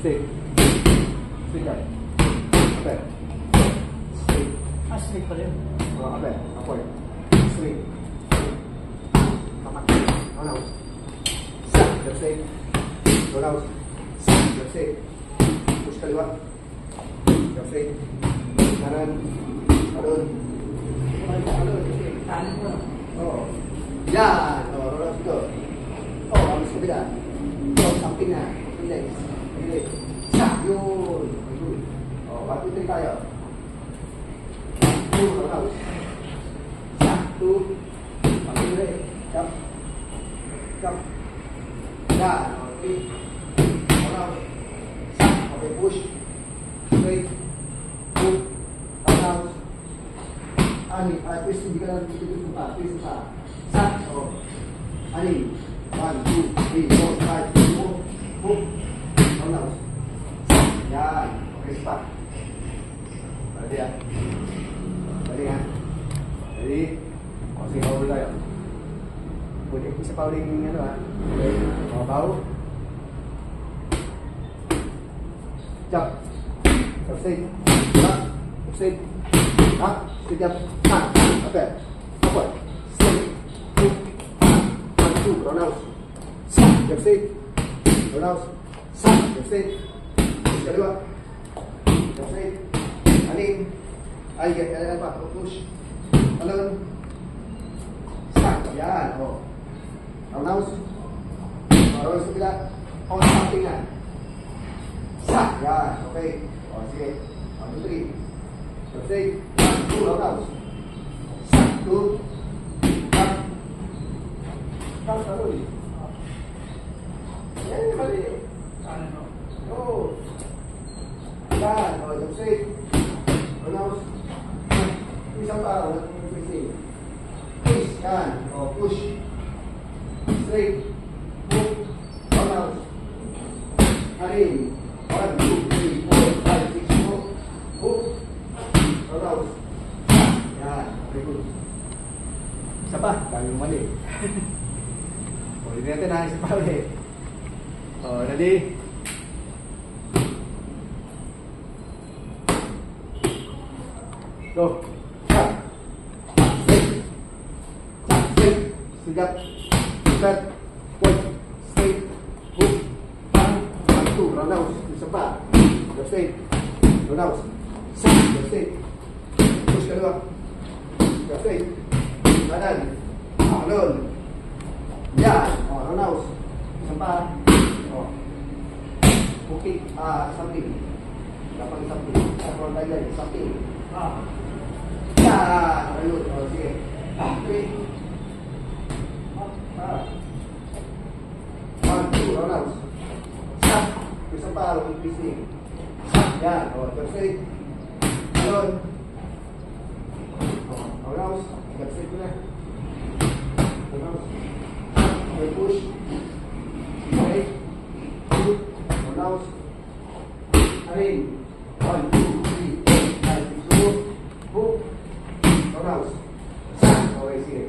Straight. Straight yan. Upper. Straight. Straight pa rin. Upper. Upward. Straight. Kamat. Round out. Stop. Left side. Round out. Stop. Left side. Push kaliwa. Left side. Kanan. Alun. Alun. Kanan mo. Oh. Yan. Oh, round out dito. Oh, habis kabila. Oh, samping na. Relax. Relax. Stop. Yun. Yun. Oh, 1, 2, 3 tayo. 1, 2, round out. Stop. 2. 1, 2, 3. Jump. Jump. Yan. Okay. Round out. Stop. Okay, push. Straight. Move. Round out. Twist. Hindi ka lang dito pa. Twist pa. Stop. Oh. Ani. 1, 2, 3, 4, 5, move. Move. Round out. Yan. Okay, stop. Ready ya? Ready ya? Ready? O, sige, power tayo. Pwede isa pa uling ano ha. Okay. Mga baho. Jump. Upside. Up. Upside. Up. Straight jump. Up. Upper. Upward. Straight. Move. 1, 2. Round out. Stop. Left side. Round out. Stop. Left side. Push kaliwa. Left side. Anin. Ay, kaya pa. Push. Alon. Stop. Yan. O. Round out. Round out sa pila. On stopping na. Stop. Yan. Okay. O, sige. 1, 2, 3. Left side. 1, 2. Round out. Stop. 2. Up. Stop. Alon. Yan. Mali. Kanan mo. Oh. Yan. O, left side. Round out. Isang pa. Walang pushing. Push. Yan. O, push. Straight. Move. Round out. Harin. 1, 2, 3, 4, 5, 6, move. Move. Round out. Yan. Okay, good. Isa pa. Dami yung mali. Ulit natin ha. Isa pa ulit. O, ready? Go. Stop. Straight. Stop. Straight. Straight up. Start. Point. Straight. Move. 1, 2. Round out. Isa pa. Left side. Round out. Stop. Left side. Push kaliwa. Left side. Kanan. Alon. Yan. O, round out. Isa pa. O. Okay. Something. Dapat something. Dapat tayo. Something. Yan. Ayun. O, sige. Okay. 1, 2, round out. Stop. Isa pa, huwag pising. Yan. O, left side. Alon. O, round out. Left side ko na. Round out. Okay, push. Straight. Move. Round out. Arin. 1, 2, 3, 4, 5, 6, move. Move. Round out. Stop. Okay, sige.